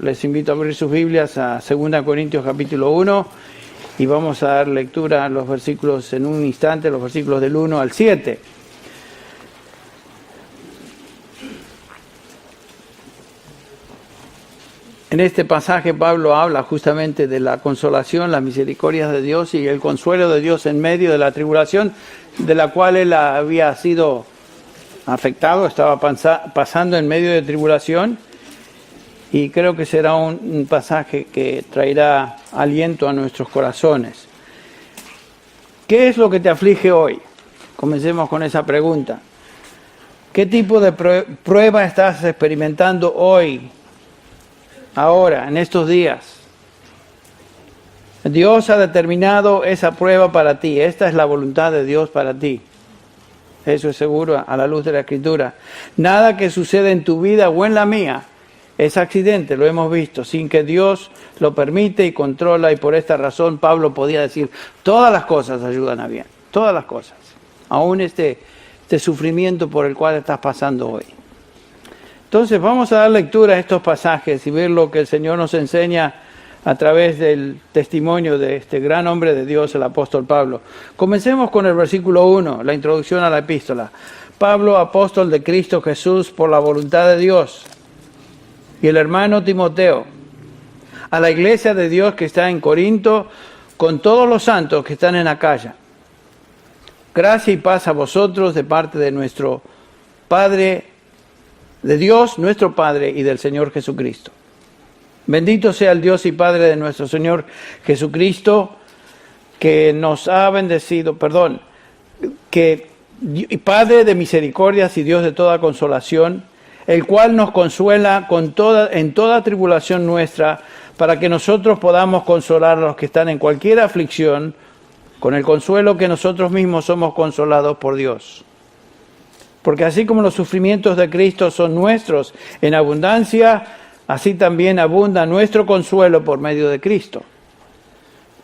les invito a abrir sus Biblias a 2 Corintios capítulo 1 y vamos a dar lectura a los versículos en un instante, los versículos del 1 al 7. En este pasaje Pablo habla justamente de la consolación, las misericordias de Dios y el consuelo de Dios en medio de la tribulación de la cual él había sido afectado, estaba pasando en medio de tribulación, y creo que será un pasaje que traerá aliento a nuestros corazones. ¿Qué es lo que te aflige hoy? Comencemos con esa pregunta. ¿Qué tipo de prueba estás experimentando hoy? Ahora, en estos días, Dios ha determinado esa prueba para ti. Esta es la voluntad de Dios para ti. Eso es seguro a la luz de la Escritura. Nada que suceda en tu vida o en la mía es accidente, lo hemos visto, sin que Dios lo permite y controla. Y por esta razón Pablo podía decir, todas las cosas ayudan a bien, todas las cosas. Aún este sufrimiento por el cual estás pasando hoy. Entonces vamos a dar lectura a estos pasajes y ver lo que el Señor nos enseña a través del testimonio de este gran hombre de Dios, el apóstol Pablo. Comencemos con el versículo 1, la introducción a la epístola. Pablo, apóstol de Cristo Jesús por la voluntad de Dios, y el hermano Timoteo, a la iglesia de Dios que está en Corinto, con todos los santos que están en Acaya. Gracia y paz a vosotros de parte de nuestro Padre, de Dios nuestro Padre y del Señor Jesucristo. Bendito sea el Dios y Padre de nuestro Señor Jesucristo, que nos ha bendecido, y Padre de misericordias y Dios de toda consolación, el cual nos consuela en toda tribulación nuestra, para que nosotros podamos consolar a los que están en cualquier aflicción, con el consuelo que nosotros mismos somos consolados por Dios. Porque así como los sufrimientos de Cristo son nuestros en abundancia, así también abunda nuestro consuelo por medio de Cristo.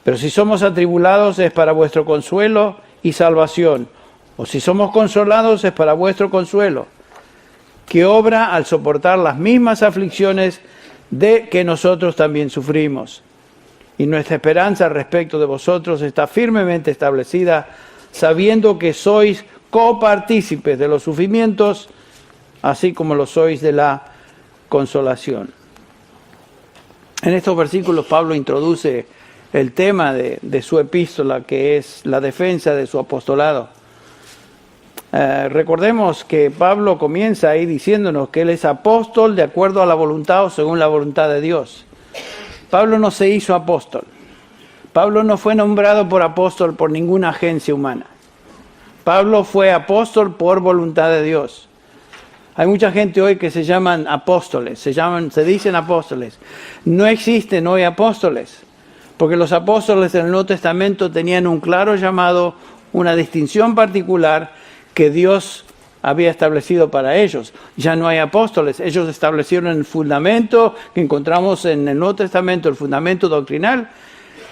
Pero si somos atribulados es para vuestro consuelo y salvación, o si somos consolados es para vuestro consuelo, que obra al soportar las mismas aflicciones de que nosotros también sufrimos. Y nuestra esperanza respecto de vosotros está firmemente establecida, sabiendo que sois copartícipes de los sufrimientos, así como lo sois de la consolación. En estos versículos Pablo introduce el tema de su epístola, que es la defensa de su apostolado. Recordemos que Pablo comienza ahí diciéndonos que él es apóstol de acuerdo a la voluntad o según la voluntad de Dios. Pablo no se hizo apóstol. Pablo no fue nombrado por apóstol por ninguna agencia humana. Pablo fue apóstol por voluntad de Dios. Hay mucha gente hoy que se llaman apóstoles, se dicen apóstoles. No existen hoy apóstoles, porque los apóstoles en el Nuevo Testamento tenían un claro llamado, una distinción particular que Dios había establecido para ellos. Ya no hay apóstoles, ellos establecieron el fundamento que encontramos en el Nuevo Testamento, el fundamento doctrinal.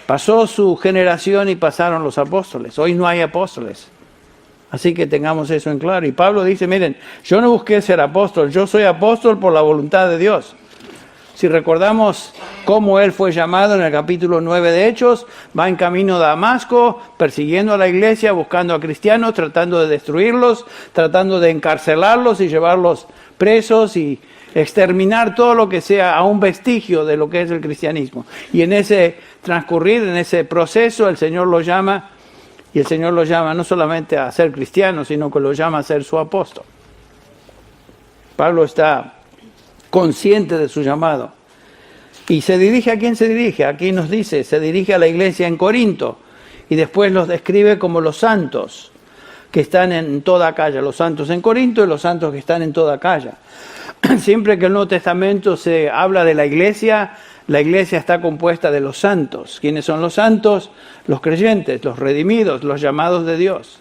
Pasó su generación y pasaron los apóstoles. Hoy no hay apóstoles. Así que tengamos eso en claro. Y Pablo dice, miren, yo no busqué ser apóstol, yo soy apóstol por la voluntad de Dios. Si recordamos cómo él fue llamado en el capítulo 9 de Hechos, va en camino a Damasco, persiguiendo a la iglesia, buscando a cristianos, tratando de destruirlos, tratando de encarcelarlos y llevarlos presos y exterminar todo lo que sea a un vestigio de lo que es el cristianismo. Y en ese transcurrir, en ese proceso, el Señor lo llama. Y el Señor lo llama no solamente a ser cristiano, sino que lo llama a ser su apóstol. Pablo está consciente de su llamado. ¿Y se dirige a quién se dirige? Aquí nos dice, se dirige a la iglesia en Corinto. Y después los describe como los santos que están en toda Acaya. Los santos en Corinto y los santos que están en toda Acaya. Siempre que el Nuevo Testamento se habla de la iglesia está compuesta de los santos. ¿Quiénes son los santos? Los creyentes, los redimidos, los llamados de Dios.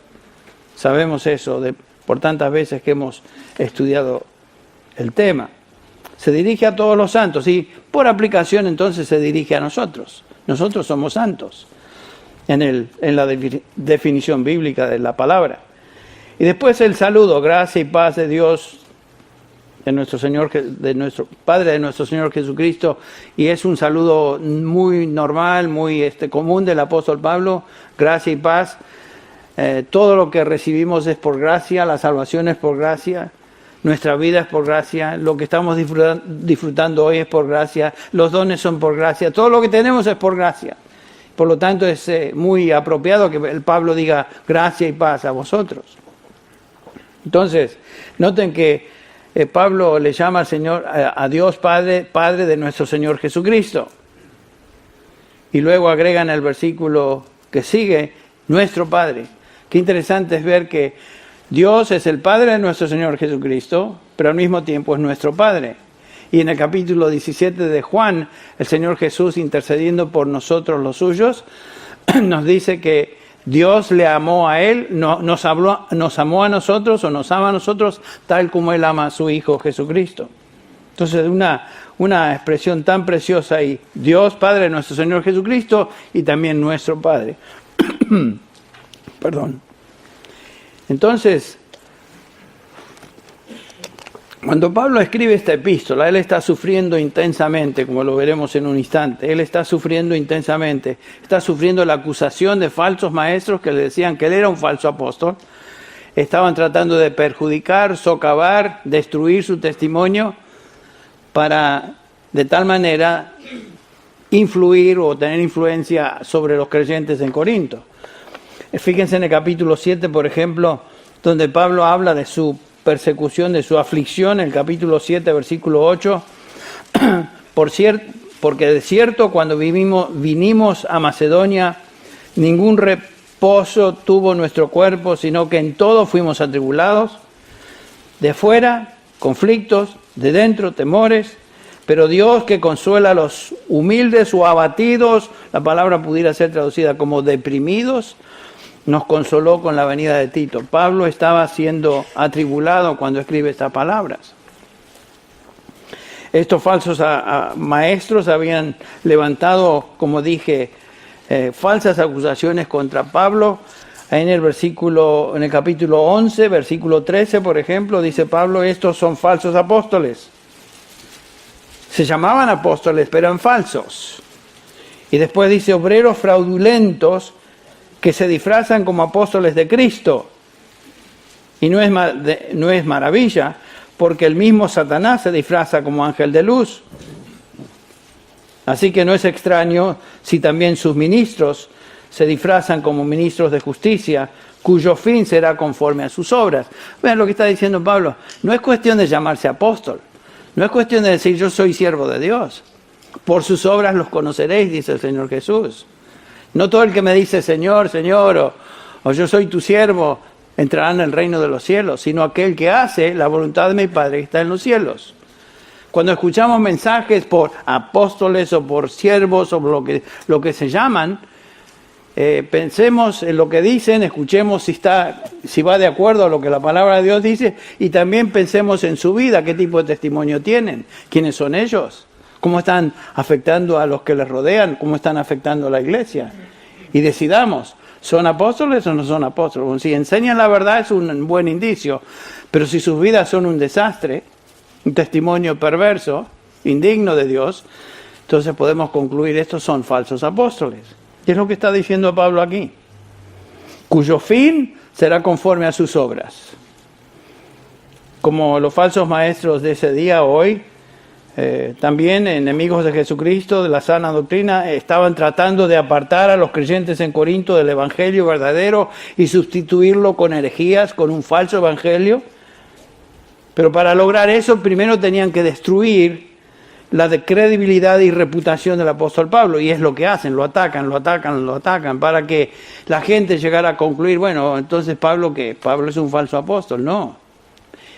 Sabemos eso por tantas veces que hemos estudiado el tema. Se dirige a todos los santos y por aplicación entonces se dirige a nosotros. Nosotros somos santos en la definición bíblica de la palabra. Y después el saludo, gracia y paz de Dios de nuestro Señor, de nuestro Padre, de nuestro Señor Jesucristo, y es un saludo muy normal, muy común del apóstol Pablo. Gracia y paz. Todo lo que recibimos es por gracia, la salvación es por gracia, nuestra vida es por gracia, lo que estamos disfrutando hoy es por gracia, los dones son por gracia, todo lo que tenemos es por gracia. Por lo tanto, es muy apropiado que el Pablo diga gracia y paz a vosotros. Entonces, noten que Pablo le llama al Señor, a Dios Padre, Padre de nuestro Señor Jesucristo. Y luego agrega en el versículo que sigue, nuestro Padre. Qué interesante es ver que Dios es el Padre de nuestro Señor Jesucristo, pero al mismo tiempo es nuestro Padre. Y en el capítulo 17 de Juan, el Señor Jesús, intercediendo por nosotros los suyos, nos dice que Dios le amó a Él, nos amó a nosotros o nos ama a nosotros tal como Él ama a su Hijo Jesucristo. Entonces, una expresión tan preciosa ahí. Dios Padre de nuestro Señor Jesucristo y también nuestro Padre. Perdón. Entonces, cuando Pablo escribe esta epístola, él está sufriendo intensamente, como lo veremos en un instante. Él está sufriendo intensamente. Está sufriendo la acusación de falsos maestros que le decían que él era un falso apóstol. Estaban tratando de perjudicar, socavar, destruir su testimonio para, de tal manera, influir o tener influencia sobre los creyentes en Corinto. Fíjense en el capítulo 7, por ejemplo, donde Pablo habla de su persecución, de su aflicción, en el capítulo 7, versículo 8. Porque de cierto, cuando vinimos a Macedonia, ningún reposo tuvo nuestro cuerpo, sino que en todo fuimos atribulados. De fuera, conflictos, de dentro, temores. Pero Dios, que consuela a los humildes o abatidos, la palabra pudiera ser traducida como deprimidos, nos consoló con la venida de Tito. Pablo estaba siendo atribulado cuando escribe estas palabras. Estos falsos maestros habían levantado, como dije, falsas acusaciones contra Pablo. En el capítulo 11, versículo 13, por ejemplo, dice Pablo, estos son falsos apóstoles. Se llamaban apóstoles, pero eran falsos. Y después dice, obreros fraudulentos que se disfrazan como apóstoles de Cristo. Y no es maravilla, porque el mismo Satanás se disfraza como ángel de luz. Así que no es extraño si también sus ministros se disfrazan como ministros de justicia, cuyo fin será conforme a sus obras. Vean lo que está diciendo Pablo. No es cuestión de llamarse apóstol. No es cuestión de decir yo soy siervo de Dios. Por sus obras los conoceréis, dice el Señor Jesús. No todo el que me dice Señor, Señor, o yo soy tu siervo, entrará en el reino de los cielos, sino aquel que hace la voluntad de mi Padre que está en los cielos. Cuando escuchamos mensajes por apóstoles o por siervos o lo que se llaman, pensemos en lo que dicen, escuchemos si va de acuerdo a lo que la palabra de Dios dice, y también pensemos en su vida, qué tipo de testimonio tienen, quiénes son ellos, cómo están afectando a los que les rodean, cómo están afectando a la iglesia. Y decidamos, ¿son apóstoles o no son apóstoles? Bueno, si enseñan la verdad es un buen indicio, pero si sus vidas son un desastre, un testimonio perverso, indigno de Dios, entonces podemos concluir estos son falsos apóstoles. ¿Qué es lo que está diciendo Pablo aquí? Cuyo fin será conforme a sus obras. Como los falsos maestros de ese día hoy, también enemigos de Jesucristo, de la sana doctrina, estaban tratando de apartar a los creyentes en Corinto del evangelio verdadero y sustituirlo con herejías, con un falso evangelio. Pero para lograr eso, primero tenían que destruir la credibilidad y reputación del apóstol Pablo, y es lo que hacen, lo atacan, para que la gente llegara a concluir, bueno, entonces Pablo, ¿qué? Pablo es un falso apóstol. No.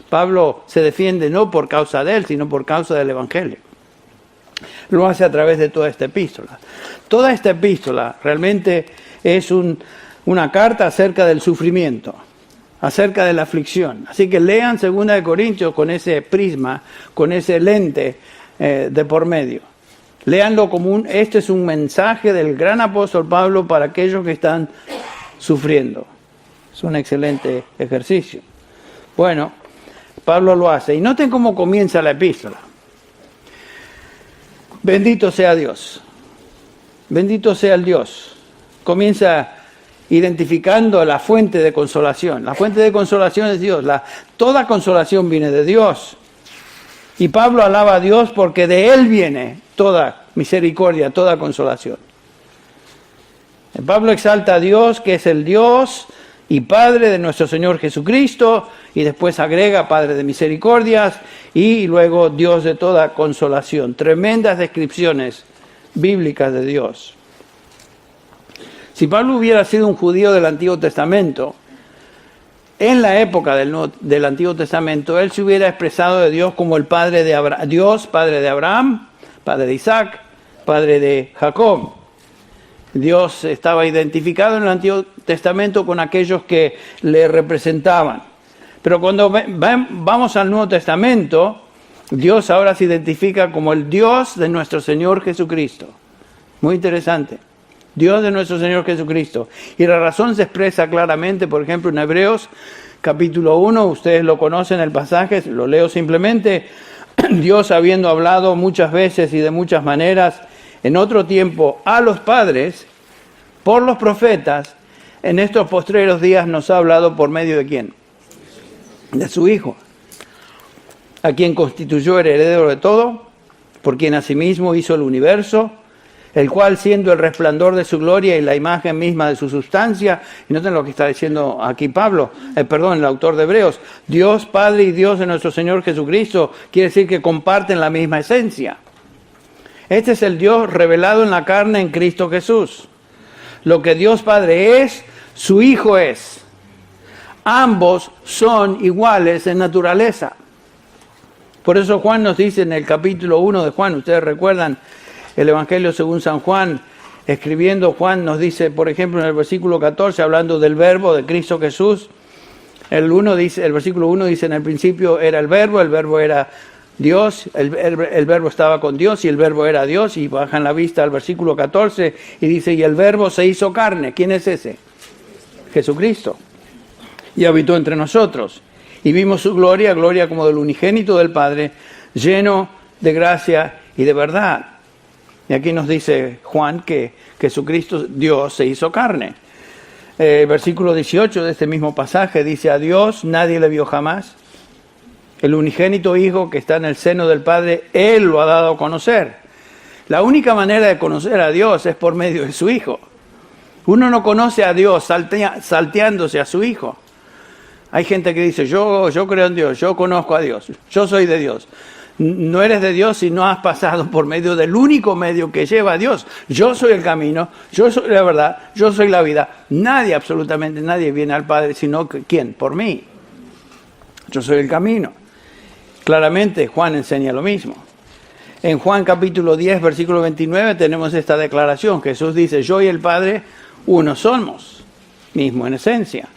Pablo se defiende no por causa de él, sino por causa del evangelio. Lo hace a través de toda esta epístola. Toda esta epístola realmente es una carta acerca del sufrimiento, acerca de la aflicción. Así que lean 2 Corintios con ese prisma, con ese lente de por medio. Léanlo como este es un mensaje del gran apóstol Pablo para aquellos que están sufriendo. Es un excelente ejercicio. Bueno, Pablo lo hace. Y noten cómo comienza la epístola. Bendito sea Dios. Bendito sea el Dios. Comienza identificando la fuente de consolación. La fuente de consolación es Dios. Toda consolación viene de Dios. Y Pablo alaba a Dios porque de Él viene toda misericordia, toda consolación. Pablo exalta a Dios, que es el Dios y Padre de nuestro Señor Jesucristo, y después agrega Padre de misericordias, y luego Dios de toda consolación. Tremendas descripciones bíblicas de Dios. Si Pablo hubiera sido un judío del Antiguo Testamento, en la época del Antiguo Testamento, él se hubiera expresado de Dios como el Padre de Abraham, Dios, Padre de Abraham, Padre de Isaac, Padre de Jacob. Dios estaba identificado en el Antiguo Testamento con aquellos que le representaban. Pero cuando vamos al Nuevo Testamento, Dios ahora se identifica como el Dios de nuestro Señor Jesucristo. Muy interesante. Dios de nuestro Señor Jesucristo. Y la razón se expresa claramente, por ejemplo, en Hebreos capítulo 1, ustedes lo conocen el pasaje, lo leo simplemente. Dios, habiendo hablado muchas veces y de muchas maneras en otro tiempo a los padres, por los profetas, en estos postreros días nos ha hablado por medio de ¿quién? De su Hijo, a quien constituyó heredero de todo, por quien asimismo hizo el universo, el cual, siendo el resplandor de su gloria y la imagen misma de su sustancia, y noten lo que está diciendo aquí Pablo, el autor de Hebreos, Dios Padre y Dios de nuestro Señor Jesucristo, quiere decir que comparten la misma esencia. Este es el Dios revelado en la carne en Cristo Jesús. Lo que Dios Padre es, su Hijo es. Ambos son iguales en naturaleza. Por eso Juan nos dice en el capítulo 1 de Juan, ustedes recuerdan el Evangelio según San Juan, escribiendo Juan nos dice, por ejemplo, en el versículo 14, hablando del verbo de Cristo Jesús, el versículo 1 dice, en el principio era el verbo era Dios, el verbo estaba con Dios y el verbo era Dios, y bajan la vista al versículo 14 y dice, y el verbo se hizo carne. ¿Quién es ese? Jesucristo. Y habitó entre nosotros. Y vimos su gloria, gloria como del unigénito del Padre, lleno de gracia y de verdad. Y aquí nos dice Juan que Jesucristo, Dios, se hizo carne. Versículo 18 de este mismo pasaje dice, a Dios nadie le vio jamás. El unigénito Hijo que está en el seno del Padre, Él lo ha dado a conocer. La única manera de conocer a Dios es por medio de su Hijo. Uno no conoce a Dios salteándose a su Hijo. Hay gente que dice, yo creo en Dios, yo conozco a Dios, yo soy de Dios. No eres de Dios si no has pasado por medio del único medio que lleva a Dios. Yo soy el camino, yo soy la verdad, yo soy la vida. Nadie, absolutamente nadie viene al Padre, sino ¿quién? Por mí. Yo soy el camino. Claramente Juan enseña lo mismo. En Juan capítulo 10, versículo 29 tenemos esta declaración. Jesús dice, yo y el Padre uno somos, mismo en esencia.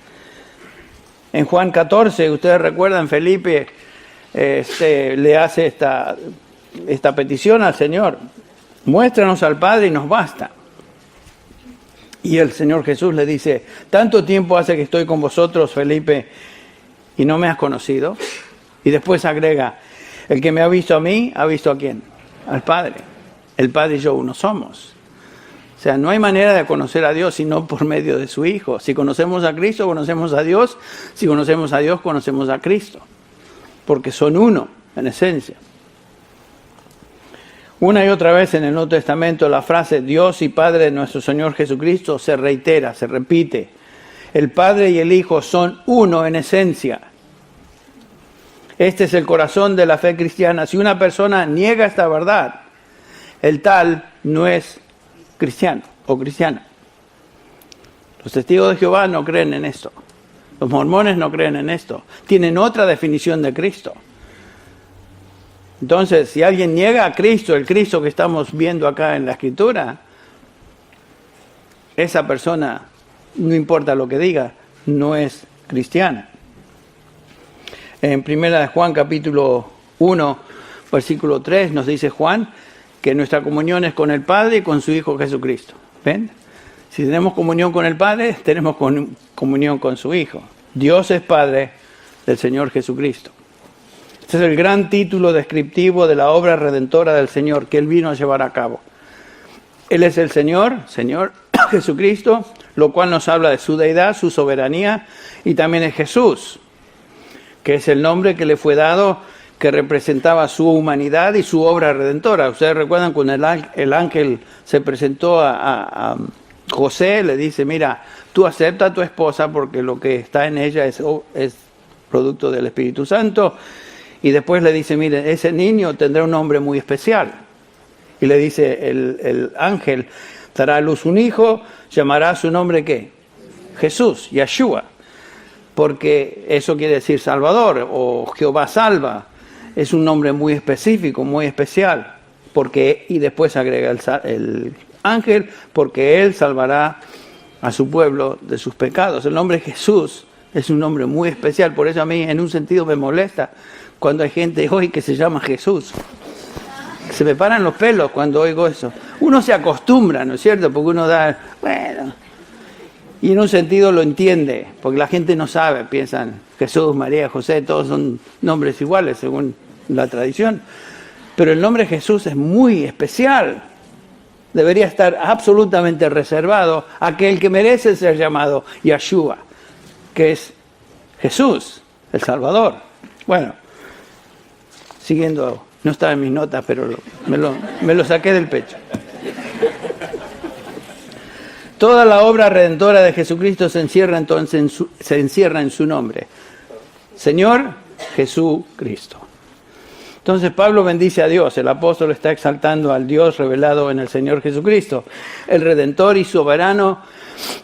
En Juan 14, ustedes recuerdan, Felipe le hace esta petición al Señor. Muéstranos al Padre y nos basta. Y el Señor Jesús le dice, tanto tiempo hace que estoy con vosotros, Felipe, y no me has conocido. Y después agrega, el que me ha visto a mí, ¿ha visto a quién? Al Padre. El Padre y yo uno somos. O sea, no hay manera de conocer a Dios sino por medio de su Hijo. Si conocemos a Cristo, conocemos a Dios. Si conocemos a Dios, conocemos a Cristo. Porque son uno, en esencia. Una y otra vez en el Nuevo Testamento la frase Dios y Padre de nuestro Señor Jesucristo se reitera, se repite. El Padre y el Hijo son uno en esencia. Este es el corazón de la fe cristiana. Si una persona niega esta verdad, el tal no es cristiano o cristiana. Los testigos de Jehová no creen en esto. Los mormones no creen en esto. Tienen otra definición de Cristo. Entonces, si alguien niega a Cristo, el Cristo que estamos viendo acá en la Escritura, esa persona, no importa lo que diga, no es cristiana. En 1 Juan capítulo 1, versículo 3, nos dice Juan que nuestra comunión es con el Padre y con su Hijo Jesucristo. ¿Ven? Si tenemos comunión con el Padre, tenemos comunión con su Hijo. Dios es Padre del Señor Jesucristo. Este es el gran título descriptivo de la obra redentora del Señor que Él vino a llevar a cabo. Él es el Señor Jesucristo, lo cual nos habla de su deidad, su soberanía, y también es Jesús, que es el nombre que le fue dado, que representaba su humanidad y su obra redentora. Ustedes recuerdan cuando el ángel se presentó a José, le dice, mira, tú acepta a tu esposa porque lo que está en ella es producto del Espíritu Santo. Y después le dice, mire, ese niño tendrá un nombre muy especial. Y le dice el ángel, dará a luz un hijo, llamará su nombre ¿qué? Jesús, Yeshua. Porque eso quiere decir Salvador o Jehová salva. Es un nombre muy específico, muy especial. Y después agrega el ángel, porque Él salvará a su pueblo de sus pecados. El nombre Jesús es un nombre muy especial. Por eso a mí en un sentido me molesta cuando hay gente hoy que se llama Jesús. Se me paran los pelos cuando oigo eso. Uno se acostumbra, ¿no es cierto? Porque uno bueno. Y en un sentido lo entiende, porque la gente no sabe, piensan Jesús, María, José, todos son nombres iguales según la tradición. Pero el nombre Jesús es muy especial. Debería estar absolutamente reservado a aquel que merece ser llamado Yeshua, que es Jesús, el Salvador. Bueno, siguiendo, no estaba en mis notas, pero me lo saqué del pecho. Toda la obra redentora de Jesucristo se encierra entonces en su nombre. Señor Jesucristo. Entonces Pablo bendice a Dios. El apóstol está exaltando al Dios revelado en el Señor Jesucristo, el Redentor y soberano,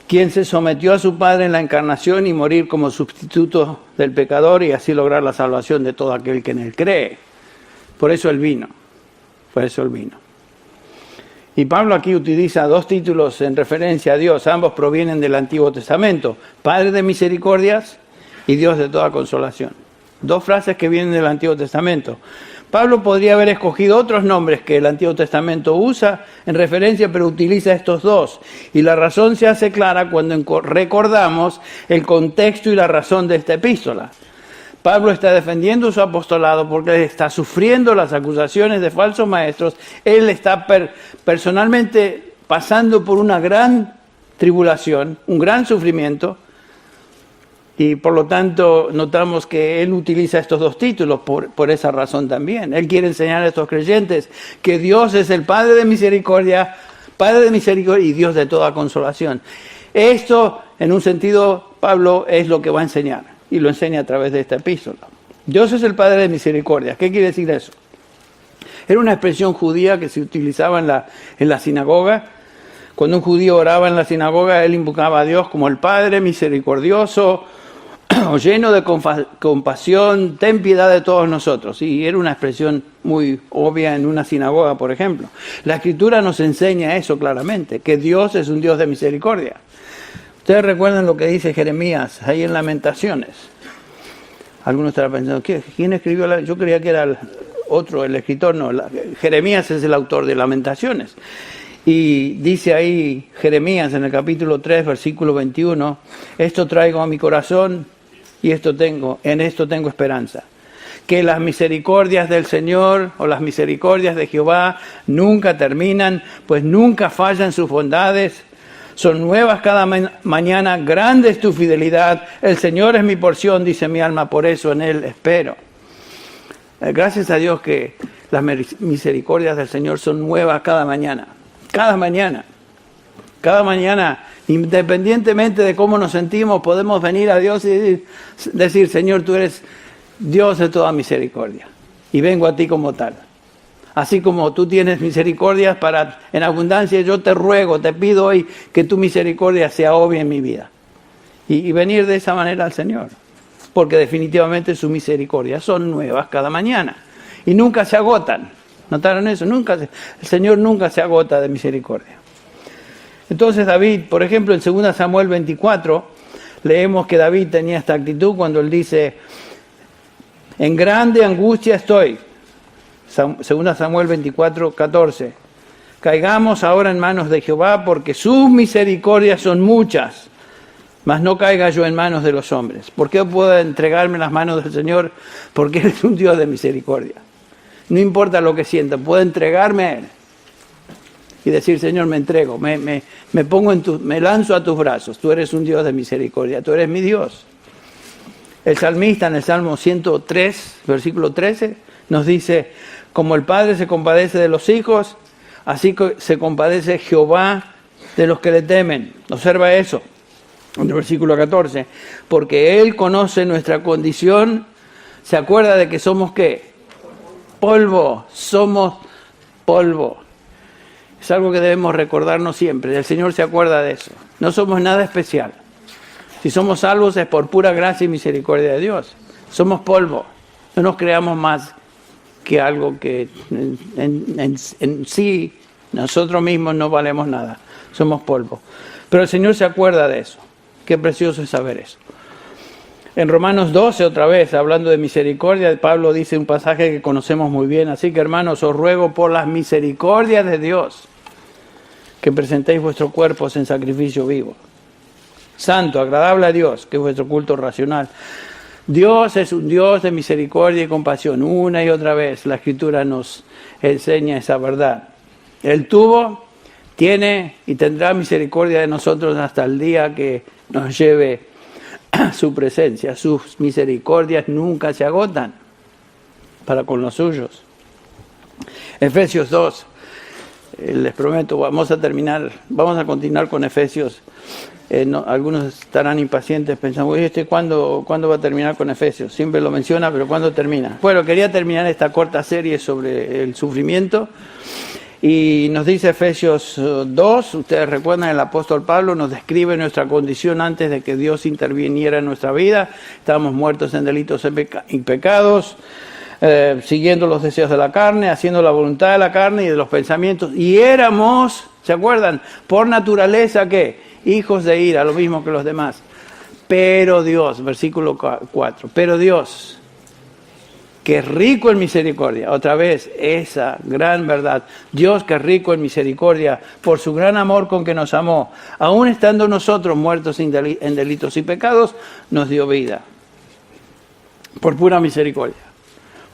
quien se sometió a su Padre en la encarnación y morir como sustituto del pecador y así lograr la salvación de todo aquel que en Él cree. Por eso Él vino. Y Pablo aquí utiliza dos títulos en referencia a Dios. Ambos provienen del Antiguo Testamento. Padre de misericordias y Dios de toda consolación. Dos frases que vienen del Antiguo Testamento. Pablo podría haber escogido otros nombres que el Antiguo Testamento usa en referencia, pero utiliza estos dos. Y la razón se hace clara cuando recordamos el contexto y la razón de esta epístola. Pablo está defendiendo su apostolado porque él está sufriendo las acusaciones de falsos maestros. Él está personalmente pasando por una gran tribulación, un gran sufrimiento. Y por lo tanto notamos que él utiliza estos dos títulos por esa razón también. Él quiere enseñar a estos creyentes que Dios es el Padre de misericordia y Dios de toda consolación. Esto, en un sentido, Pablo es lo que va a enseñar. Y lo enseña a través de esta epístola. Dios es el Padre de misericordia. ¿Qué quiere decir eso? Era una expresión judía que se utilizaba en la sinagoga. Cuando un judío oraba en la sinagoga, él invocaba a Dios como el Padre misericordioso, o lleno de compasión, ten piedad de todos nosotros. Y era una expresión muy obvia en una sinagoga, por ejemplo. La Escritura nos enseña eso claramente, que Dios es un Dios de misericordia. Ustedes recuerdan lo que dice Jeremías ahí en Lamentaciones. Algunos estarán pensando, ¿quién escribió? Yo creía que era el escritor. No, Jeremías es el autor de Lamentaciones. Y dice ahí Jeremías en el capítulo 3, versículo 21, esto traigo a mi corazón y en esto tengo esperanza. Que las misericordias del Señor o las misericordias de Jehová nunca terminan, pues nunca fallan sus bondades. Son nuevas cada mañana, grande es tu fidelidad. El Señor es mi porción, dice mi alma, por eso en Él espero. Gracias a Dios que las misericordias del Señor son nuevas cada mañana. Cada mañana. Cada mañana, independientemente de cómo nos sentimos, podemos venir a Dios y decir, Señor, tú eres Dios de toda misericordia. Y vengo a ti como tal. Así como tú tienes misericordias en abundancia, yo te ruego, te pido hoy que tu misericordia sea obvia en mi vida. Y venir de esa manera al Señor. Porque definitivamente sus misericordias son nuevas cada mañana. Y nunca se agotan. ¿Notaron eso? El Señor nunca se agota de misericordia. Entonces David, por ejemplo, en 2 Samuel 24, leemos que David tenía esta actitud cuando él dice, en grande angustia estoy. 2 Samuel 24, 14. Caigamos ahora en manos de Jehová porque sus misericordias son muchas. mas no caiga yo en manos de los hombres. ¿Por qué puedo entregarme en las manos del Señor? Porque Él es un Dios de misericordia. No importa lo que sienta, puedo entregarme a Él y decir, Señor, me entrego, me lanzo a tus brazos. Tú eres un Dios de misericordia, tú eres mi Dios. El salmista en el Salmo 103, versículo 13, nos dice, como el Padre se compadece de los hijos, así se compadece Jehová de los que le temen. Observa eso, en el versículo 14, porque Él conoce nuestra condición, se acuerda de que somos ¿qué? Polvo, somos polvo. Es algo que debemos recordarnos siempre. El Señor se acuerda de eso. No somos nada especial. Si somos salvos es por pura gracia y misericordia de Dios. Somos polvo. No nos creamos más que algo que en sí nosotros mismos no valemos nada. Somos polvo. Pero el Señor se acuerda de eso. Qué precioso es saber eso. En Romanos 12, otra vez, hablando de misericordia, Pablo dice un pasaje que conocemos muy bien. Así que, hermanos, os ruego por las misericordias de Dios que presentéis vuestros cuerpos en sacrificio vivo, santo, agradable a Dios, que es vuestro culto racional. Dios es un Dios de misericordia y compasión. Una y otra vez la Escritura nos enseña esa verdad. Él tuvo, tiene y tendrá misericordia de nosotros hasta el día que nos lleve a su presencia. Sus misericordias nunca se agotan para con los suyos. Efesios 2. Les prometo, vamos a continuar con Efesios. Algunos estarán impacientes pensando, oye, ¿cuándo va a terminar con Efesios? Siempre lo menciona, pero ¿cuándo termina? Bueno, quería terminar esta corta serie sobre el sufrimiento. Y nos dice Efesios 2, ustedes recuerdan, el apóstol Pablo nos describe nuestra condición antes de que Dios interviniera en nuestra vida. Estábamos muertos en delitos y pecados, siguiendo los deseos de la carne, haciendo la voluntad de la carne y de los pensamientos. Y éramos, ¿se acuerdan? Por naturaleza, ¿qué? Hijos de ira, lo mismo que los demás. Pero Dios, versículo 4, pero Dios, que es rico en misericordia, otra vez esa gran verdad, Dios que es rico en misericordia, por su gran amor con que nos amó, aún estando nosotros muertos en delitos y pecados, nos dio vida, por pura misericordia,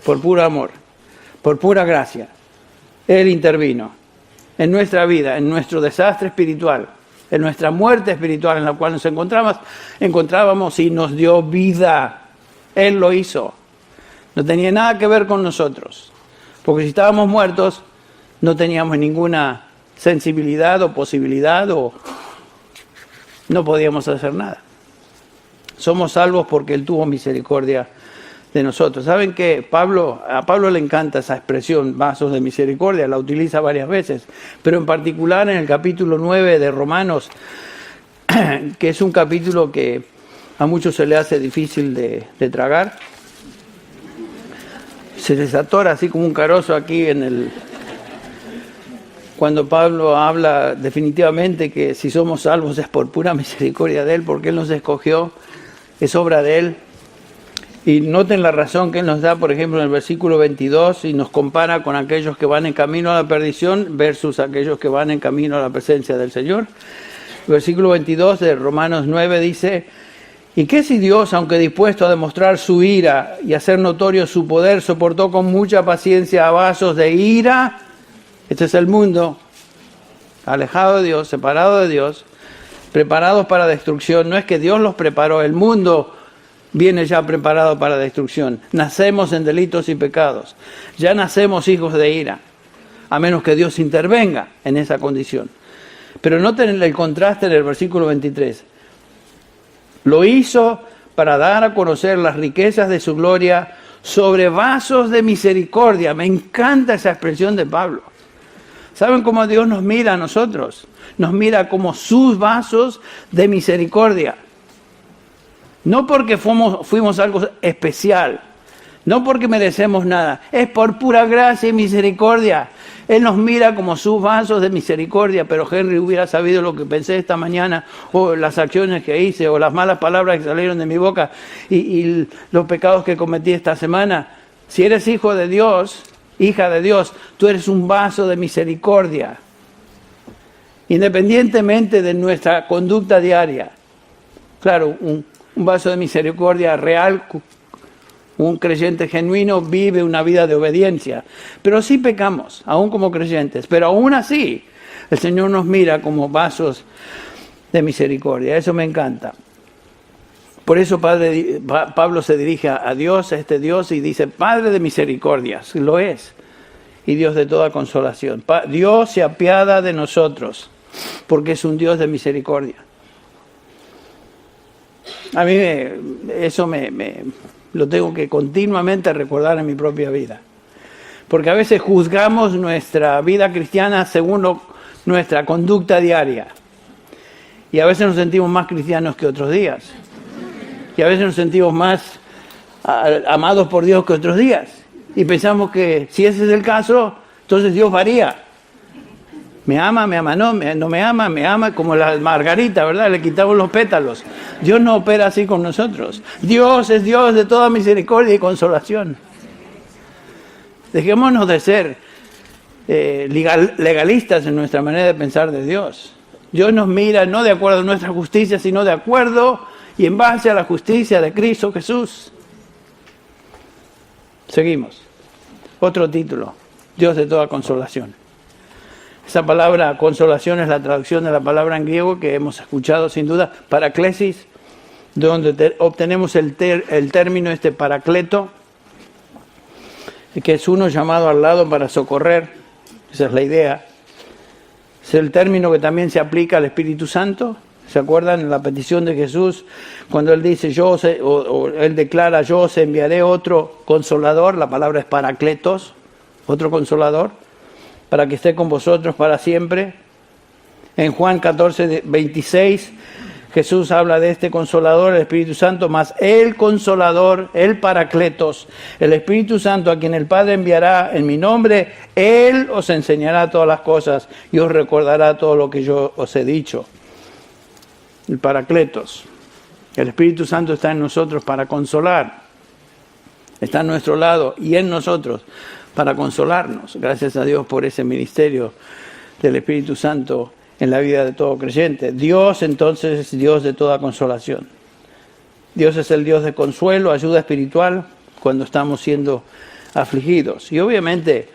por puro amor, por pura gracia. Él intervino en nuestra vida, en nuestro desastre espiritual, en nuestra muerte espiritual en la cual nos encontrábamos y nos dio vida. Él lo hizo. No tenía nada que ver con nosotros, porque si estábamos muertos no teníamos ninguna sensibilidad o posibilidad o no podíamos hacer nada. Somos salvos porque Él tuvo misericordia de nosotros. ¿Saben qué? A Pablo le encanta esa expresión, vasos de misericordia, la utiliza varias veces, pero en particular en el capítulo 9 de Romanos, que es un capítulo que a muchos se le hace difícil de tragar. Se les atora así como un carozo aquí cuando Pablo habla definitivamente que si somos salvos es por pura misericordia de Él, porque Él nos escogió, es obra de Él. Y noten la razón que Él nos da, por ejemplo, en el versículo 22, y nos compara con aquellos que van en camino a la perdición versus aquellos que van en camino a la presencia del Señor. El versículo 22 de Romanos 9 dice: ¿y qué si Dios, aunque dispuesto a demostrar su ira y hacer notorio su poder, soportó con mucha paciencia a vasos de ira? Este es el mundo, alejado de Dios, separado de Dios, preparados para destrucción. No es que Dios los preparó, el mundo viene ya preparado para destrucción. Nacemos en delitos y pecados, ya nacemos hijos de ira, a menos que Dios intervenga en esa condición. Pero noten el contraste en el versículo 23. Lo hizo para dar a conocer las riquezas de su gloria sobre vasos de misericordia. Me encanta esa expresión de Pablo. ¿Saben cómo Dios nos mira a nosotros? Nos mira como sus vasos de misericordia. No porque fuimos algo especial, no porque merecemos nada, es por pura gracia y misericordia. Él nos mira como sus vasos de misericordia, pero Henry hubiera sabido lo que pensé esta mañana, o las acciones que hice, o las malas palabras que salieron de mi boca, y los pecados que cometí esta semana. Si eres hijo de Dios, hija de Dios, tú eres un vaso de misericordia. Independientemente de nuestra conducta diaria, Claro, un vaso de misericordia real, un creyente genuino vive una vida de obediencia. Pero sí pecamos, aún como creyentes. Pero aún así, el Señor nos mira como vasos de misericordia. Eso me encanta. Por eso Pablo se dirige a Dios, a este Dios, y dice, Padre de misericordias, lo es, y Dios de toda consolación. Dios se apiada de nosotros, porque es un Dios de misericordia. A mí eso lo tengo que continuamente recordar en mi propia vida. Porque a veces juzgamos nuestra vida cristiana según nuestra conducta diaria. Y a veces nos sentimos más cristianos que otros días. Y a veces nos sentimos más amados por Dios que otros días. Y pensamos que si ese es el caso, entonces Dios varía. Me ama, no me ama, como la margarita, ¿verdad? Le quitamos los pétalos. Dios no opera así con nosotros. Dios es Dios de toda misericordia y consolación. Dejémonos de ser legalistas en nuestra manera de pensar de Dios. Dios nos mira no de acuerdo a nuestra justicia, sino de acuerdo y en base a la justicia de Cristo Jesús. Seguimos. Otro título. Dios de toda consolación. Esa palabra consolación es la traducción de la palabra en griego que hemos escuchado sin duda, paraklesis, donde obtenemos el término paracleto, que es uno llamado al lado para socorrer. Esa es la idea. Es el término que también se aplica al Espíritu Santo. ¿Se acuerdan la petición de Jesús cuando Él dice, Él declara, yo os enviaré otro consolador? La palabra es paracletos, otro consolador, para que esté con vosotros para siempre. En Juan 14:26, Jesús habla de este consolador, el Espíritu Santo, más el consolador, el paracletos, el Espíritu Santo, a quien el Padre enviará en mi nombre, Él os enseñará todas las cosas y os recordará todo lo que yo os he dicho. El paracletos, el Espíritu Santo está en nosotros para consolar, está a nuestro lado y en nosotros para consolarnos. Gracias a Dios por ese ministerio del Espíritu Santo en la vida de todo creyente. Dios entonces es Dios de toda consolación. Dios es el Dios de consuelo, ayuda espiritual cuando estamos siendo afligidos. Y obviamente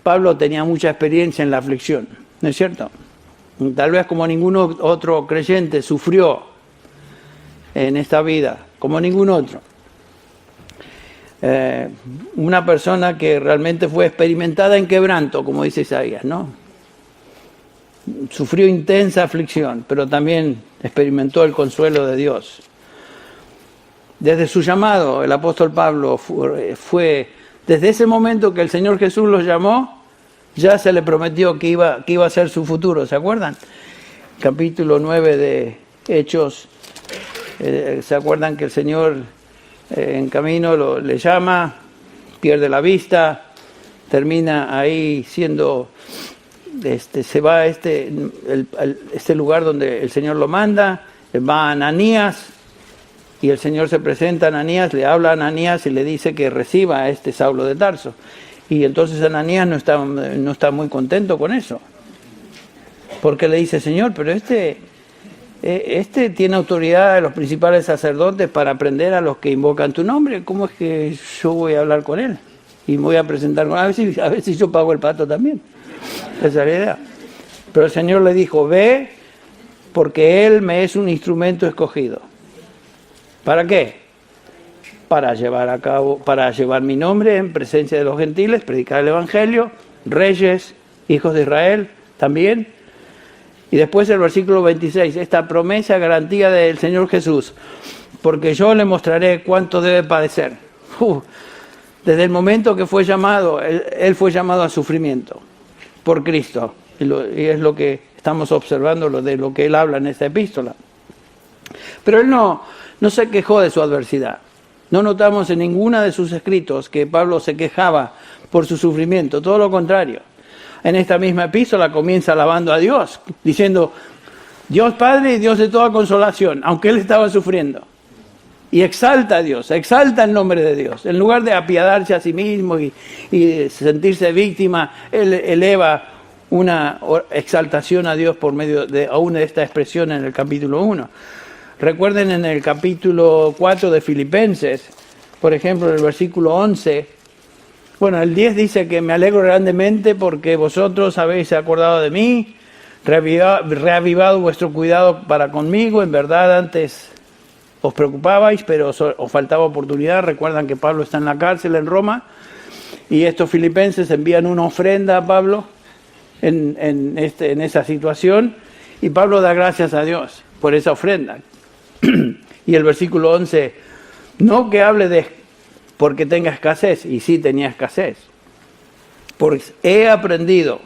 Pablo tenía mucha experiencia en la aflicción, ¿no es cierto? Tal vez como ningún otro creyente sufrió en esta vida, como ningún otro. Una persona que realmente fue experimentada en quebranto, como dice Isaías, ¿no? Sufrió intensa aflicción, pero también experimentó el consuelo de Dios. Desde su llamado, el apóstol Pablo fue desde ese momento que el Señor Jesús los llamó, ya se le prometió que iba a ser su futuro, ¿se acuerdan? Capítulo 9 de Hechos, ¿se acuerdan que el Señor en camino le llama, pierde la vista, termina ahí siendo, se va a este lugar donde el Señor lo manda, va a Ananías, y el Señor se presenta a Ananías, le habla a Ananías y le dice que reciba a este Saulo de Tarso. Y entonces Ananías no está muy contento con eso. Porque le dice, Señor, pero este tiene autoridad de los principales sacerdotes para prender a los que invocan tu nombre. ¿Cómo es que yo voy a hablar con él? Y me voy a presentar con él. A ver si yo pago el pato también. Esa es la idea. Pero el Señor le dijo, ve, porque él me es un instrumento escogido. ¿Para qué? Para llevar mi nombre en presencia de los gentiles, predicar el Evangelio, reyes, hijos de Israel también. Y después el versículo 26, esta promesa, garantía del Señor Jesús, porque yo le mostraré cuánto debe padecer. Desde el momento que fue llamado, él fue llamado a sufrimiento por Cristo. Y es lo que estamos observando, de lo que él habla en esta epístola. Pero él no se quejó de su adversidad. No notamos en ninguna de sus escritos que Pablo se quejaba por su sufrimiento, todo lo contrario. En esta misma epístola comienza alabando a Dios, diciendo, Dios Padre y Dios de toda consolación, aunque él estaba sufriendo. Y exalta a Dios, exalta el nombre de Dios. En lugar de apiadarse a sí mismo y sentirse víctima, él eleva una exaltación a Dios por medio de aún de esta expresión en el capítulo 1. Recuerden en el capítulo 4 de Filipenses, por ejemplo, en el versículo 11, bueno, el 10 dice que me alegro grandemente porque vosotros habéis acordado de mí, reavivado vuestro cuidado para conmigo. En verdad antes os preocupabais, pero os faltaba oportunidad. Recuerdan que Pablo está en la cárcel en Roma y estos filipenses envían una ofrenda a Pablo en esa situación, y Pablo da gracias a Dios por esa ofrenda. Y el versículo 11, no que hable de porque tenga escasez, y sí tenía escasez, pues he aprendido,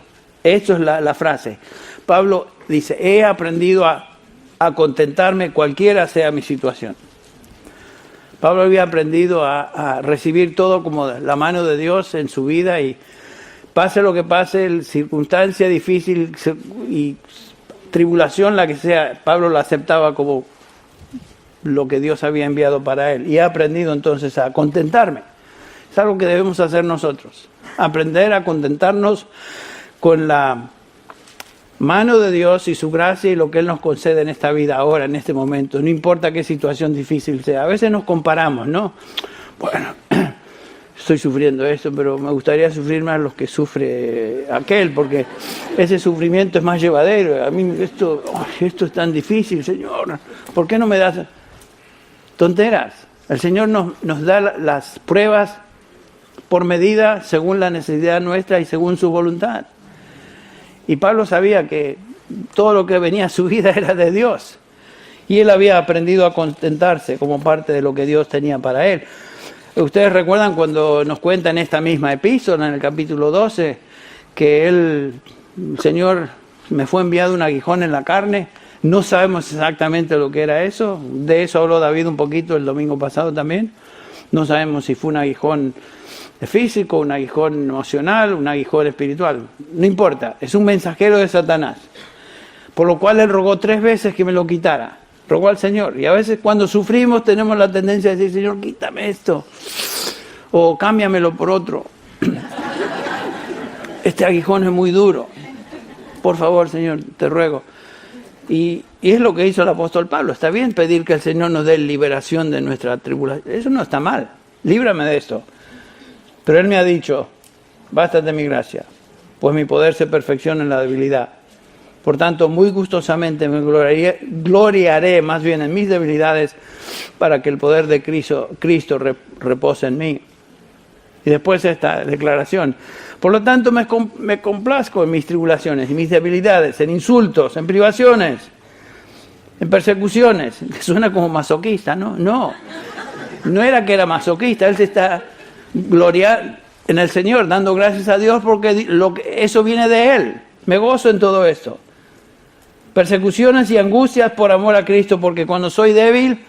esto es la frase, Pablo dice, he aprendido a contentarme cualquiera sea mi situación. Pablo había aprendido a recibir todo como la mano de Dios en su vida, y pase lo que pase, circunstancia difícil y tribulación, la que sea, Pablo la aceptaba como lo que Dios había enviado para él. Y he aprendido entonces a contentarme. Es algo que debemos hacer nosotros. Aprender a contentarnos con la mano de Dios y su gracia y lo que Él nos concede en esta vida, ahora, en este momento. No importa qué situación difícil sea. A veces nos comparamos, ¿no? Bueno, estoy sufriendo esto, pero me gustaría sufrir más los que sufre aquel, porque ese sufrimiento es más llevadero. A mí esto es tan difícil, Señor. ¿Por qué no me das tonteras? El Señor nos da las pruebas por medida, según la necesidad nuestra y según su voluntad. Y Pablo sabía que todo lo que venía a su vida era de Dios. Y él había aprendido a contentarse como parte de lo que Dios tenía para él. Ustedes recuerdan cuando nos cuenta en esta misma epístola, en el capítulo 12, que el Señor me fue enviado un aguijón en la carne. No sabemos exactamente lo que era eso. De eso habló David un poquito el domingo pasado también. No sabemos si fue un aguijón físico, un aguijón emocional, un aguijón espiritual. No importa, es un mensajero de Satanás. Por lo cual él rogó 3 veces que me lo quitara. Rogó al Señor. Y a veces cuando sufrimos tenemos la tendencia a decir, Señor, quítame esto. O cámbiamelo por otro. Este aguijón es muy duro. Por favor, Señor, te ruego. Y es lo que hizo el apóstol Pablo. Está bien pedir que el Señor nos dé liberación de nuestra tribulación. Eso no está mal. Líbrame de esto. Pero Él me ha dicho, bástate mi gracia, pues mi poder se perfecciona en la debilidad. Por tanto, muy gustosamente me gloriaré más bien en mis debilidades, para que el poder de Cristo repose en mí. Y después esta declaración. Por lo tanto, me complazco en mis tribulaciones y mis debilidades, en insultos, en privaciones, en persecuciones. Que suena como masoquista, ¿no? No era que era masoquista, él se está gloriando en el Señor, dando gracias a Dios porque eso viene de Él. Me gozo en todo esto. Persecuciones y angustias por amor a Cristo, porque cuando soy débil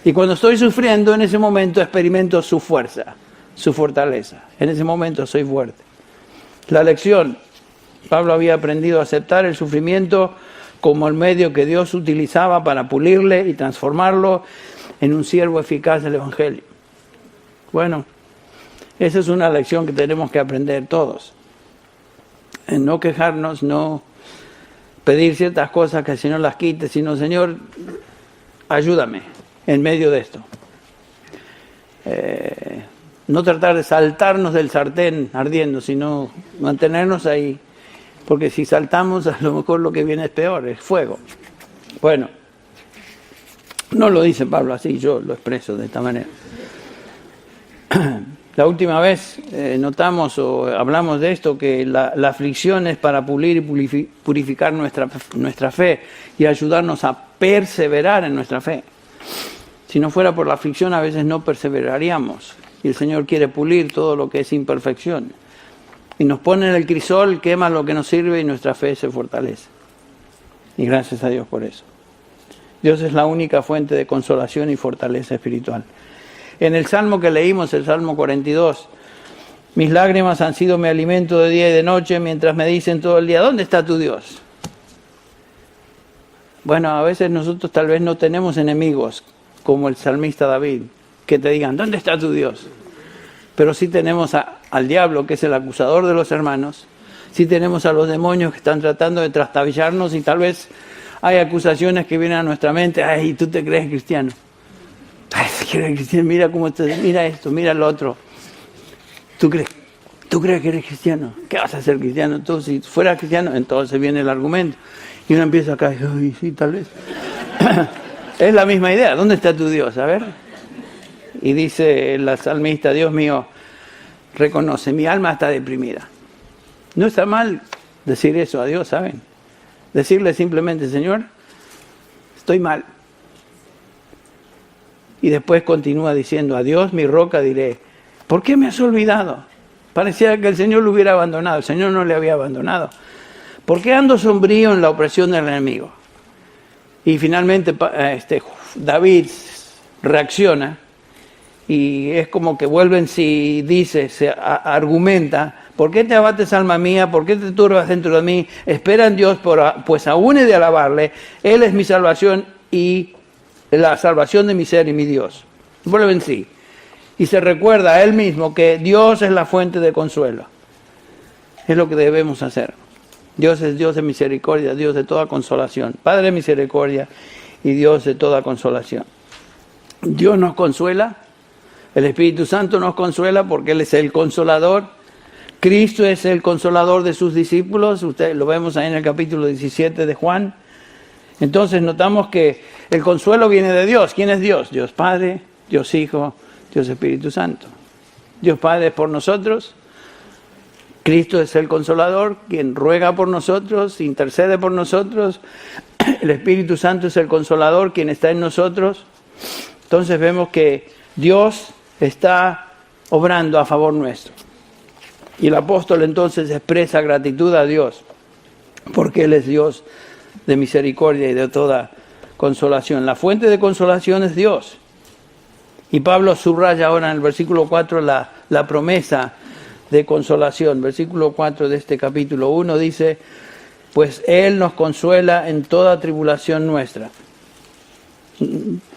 y cuando estoy sufriendo, en ese momento experimento su fuerza, su fortaleza. En ese momento soy fuerte. La lección, Pablo había aprendido a aceptar el sufrimiento como el medio que Dios utilizaba para pulirle y transformarlo en un siervo eficaz del Evangelio. Bueno, esa es una lección que tenemos que aprender todos. En no quejarnos, no pedir ciertas cosas que el Señor las quite, sino, Señor, ayúdame en medio de esto. No tratar de saltarnos del sartén ardiendo, sino mantenernos ahí. Porque si saltamos, a lo mejor lo que viene es peor, es fuego. Bueno, no lo dice Pablo así, yo lo expreso de esta manera. La última vez notamos o hablamos de esto, que la aflicción es para pulir y purificar nuestra fe y ayudarnos a perseverar en nuestra fe. Si no fuera por la aflicción, a veces no perseveraríamos. Y el Señor quiere pulir todo lo que es imperfección. Y nos pone en el crisol, quema lo que nos sirve y nuestra fe se fortalece. Y gracias a Dios por eso. Dios es la única fuente de consolación y fortaleza espiritual. En el Salmo que leímos, el Salmo 42, mis lágrimas han sido mi alimento de día y de noche, mientras me dicen todo el día, ¿dónde está tu Dios? Bueno, a veces nosotros tal vez no tenemos enemigos, como el salmista David, que te digan, ¿dónde está tu Dios? Pero sí tenemos al diablo, que es el acusador de los hermanos, sí tenemos a los demonios que están tratando de trastabillarnos y tal vez hay acusaciones que vienen a nuestra mente. Ay, ¿tú te crees cristiano? Ay, ¿te crees cristiano? Mira cómo mira esto, mira lo otro. ¿Tú crees que eres cristiano? ¿Qué vas a ser cristiano? Tú, si fueras cristiano, entonces viene el argumento. Y uno empieza acá, ay, sí, tal vez. Es la misma idea. ¿Dónde está tu Dios? A ver. Y dice la salmista, Dios mío, reconoce, mi alma está deprimida. No está mal decir eso a Dios, ¿saben? Decirle simplemente, Señor, estoy mal. Y después continúa diciendo, a Dios, mi roca, diré, ¿por qué me has olvidado? Parecía que el Señor lo hubiera abandonado. El Señor no le había abandonado. ¿Por qué ando sombrío en la opresión del enemigo? Y finalmente David reacciona y es como que vuelve en sí, dice, argumenta, ¿por qué te abates, alma mía? ¿Por qué te turbas dentro de mí? Espera en Dios, pues aún he de alabarle. Él es mi salvación y la salvación de mi ser y mi Dios. Vuelve en sí. Y se recuerda a él mismo que Dios es la fuente de consuelo. Es lo que debemos hacer. Dios es Dios de misericordia, Dios de toda consolación. Padre de misericordia y Dios de toda consolación. Dios nos consuela. El Espíritu Santo nos consuela porque Él es el consolador. Cristo es el consolador de sus discípulos. Ustedes lo vemos ahí en el capítulo 17 de Juan. Entonces notamos que el consuelo viene de Dios. ¿Quién es Dios? Dios Padre, Dios Hijo, Dios Espíritu Santo. Dios Padre es por nosotros. Cristo es el consolador, quien ruega por nosotros, intercede por nosotros. El Espíritu Santo es el consolador, quien está en nosotros. Entonces vemos que Dios está obrando a favor nuestro. Y el apóstol entonces expresa gratitud a Dios, porque Él es Dios de misericordia y de toda consolación. La fuente de consolación es Dios. Y Pablo subraya ahora en el versículo 4 la promesa de consolación. Versículo 4 de este capítulo 1 dice, pues Él nos consuela en toda tribulación nuestra.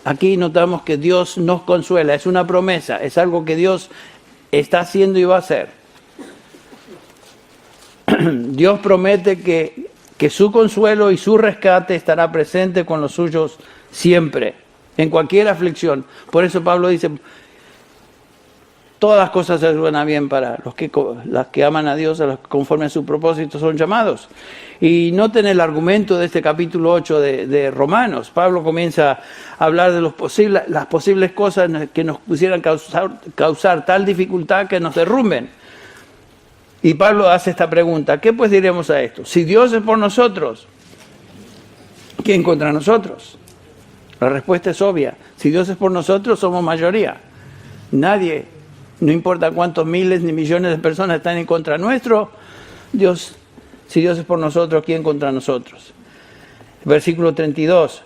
Aquí notamos que Dios nos consuela, es una promesa, es algo que Dios está haciendo y va a hacer. Dios promete que su consuelo y su rescate estará presente con los suyos siempre, en cualquier aflicción. Por eso Pablo dice, todas las cosas se suenan bien para las que aman a Dios, a los que conforme a su propósito son llamados. Y noten el argumento de este capítulo 8 de Romanos. Pablo comienza a hablar de las posibles cosas que nos pudieran causar tal dificultad que nos derrumben. Y Pablo hace esta pregunta, ¿qué pues diremos a esto? Si Dios es por nosotros, ¿quién contra nosotros? La respuesta es obvia. Si Dios es por nosotros, somos mayoría. Nadie, no importa cuántos miles ni millones de personas están en contra nuestro, si Dios es por nosotros, ¿quién contra nosotros? El versículo 32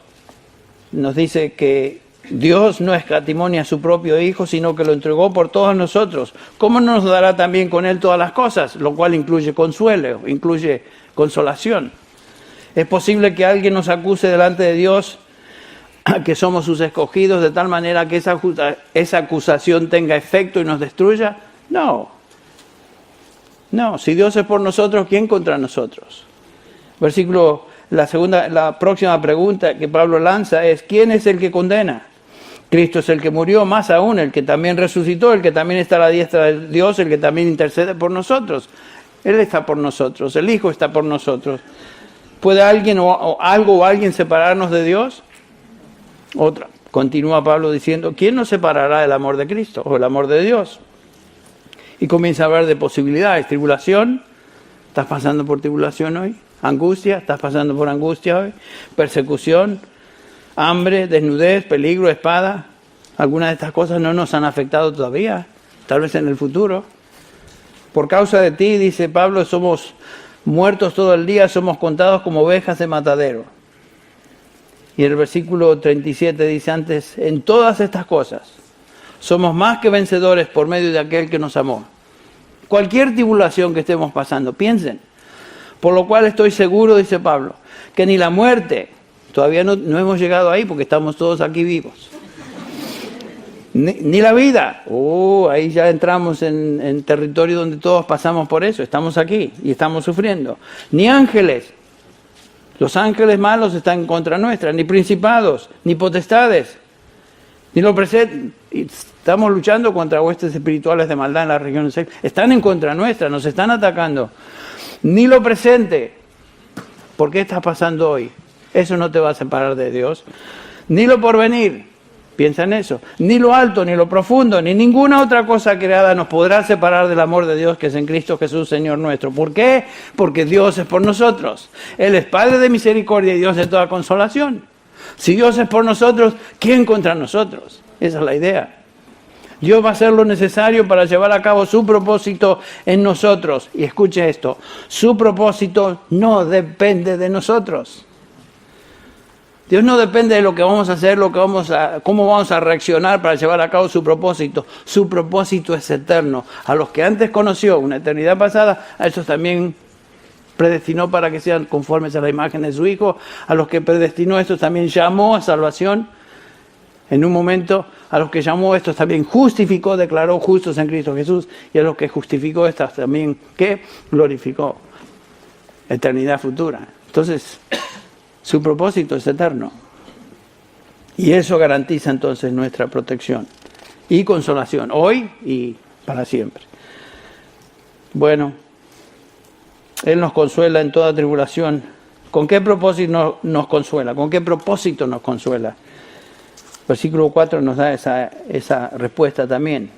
nos dice que Dios no escatimonia a su propio Hijo, sino que lo entregó por todos nosotros. ¿Cómo no nos dará también con Él todas las cosas? Lo cual incluye consuelo, incluye consolación. ¿Es posible que alguien nos acuse delante de Dios que somos sus escogidos de tal manera que esa acusación tenga efecto y nos destruya? No. No, si Dios es por nosotros, ¿quién contra nosotros? La próxima pregunta que Pablo lanza es, ¿quién es el que condena? Cristo es el que murió, más aún, el que también resucitó, el que también está a la diestra de Dios, el que también intercede por nosotros. Él está por nosotros, el Hijo está por nosotros. ¿Puede alguien o algo o alguien separarnos de Dios? Continúa Pablo diciendo, ¿quién nos separará del amor de Cristo o el amor de Dios? Y comienza a hablar de posibilidades, tribulación. ¿Estás pasando por tribulación hoy? Angustia, ¿estás pasando por angustia hoy? Persecución, hambre, desnudez, peligro, espada. Algunas de estas cosas no nos han afectado todavía, tal vez en el futuro. Por causa de ti, dice Pablo, somos muertos todo el día, somos contados como ovejas de matadero. Y el versículo 37 dice antes, en todas estas cosas somos más que vencedores por medio de aquel que nos amó. Cualquier tribulación que estemos pasando, piensen. Por lo cual estoy seguro, dice Pablo, que ni la muerte, todavía no hemos llegado ahí porque estamos todos aquí vivos, ni la vida, ahí ya entramos en territorio donde todos pasamos por eso, estamos aquí y estamos sufriendo, ni ángeles, Los ángeles malos están en contra nuestra, ni principados, ni potestades, ni lo presente. Estamos luchando contra huestes espirituales de maldad en las regiones celestes. Están en contra nuestra, nos están atacando. Ni lo presente. ¿Por qué está pasando hoy? Eso no te va a separar de Dios. Ni lo porvenir. Piensa en eso. Ni lo alto, ni lo profundo, ni ninguna otra cosa creada nos podrá separar del amor de Dios que es en Cristo Jesús, Señor nuestro. ¿Por qué? Porque Dios es por nosotros. Él es Padre de misericordia y Dios de toda consolación. Si Dios es por nosotros, ¿quién contra nosotros? Esa es la idea. Dios va a hacer lo necesario para llevar a cabo su propósito en nosotros. Y escuche esto, su propósito no depende de nosotros. Dios no depende de lo que vamos a hacer, cómo vamos a reaccionar para llevar a cabo su propósito. Su propósito es eterno. A los que antes conoció, una eternidad pasada, a esos también predestinó para que sean conformes a la imagen de su Hijo. A los que predestinó, estos también llamó a salvación. En un momento, a los que llamó, estos también justificó, declaró justos en Cristo Jesús. Y a los que justificó, estos también, ¿qué? Glorificó. Eternidad futura. Entonces, su propósito es eterno. Y eso garantiza entonces nuestra protección y consolación, hoy y para siempre. Bueno, Él nos consuela en toda tribulación. ¿Con qué propósito nos consuela? ¿Con qué propósito nos consuela? Versículo 4 nos da esa respuesta también.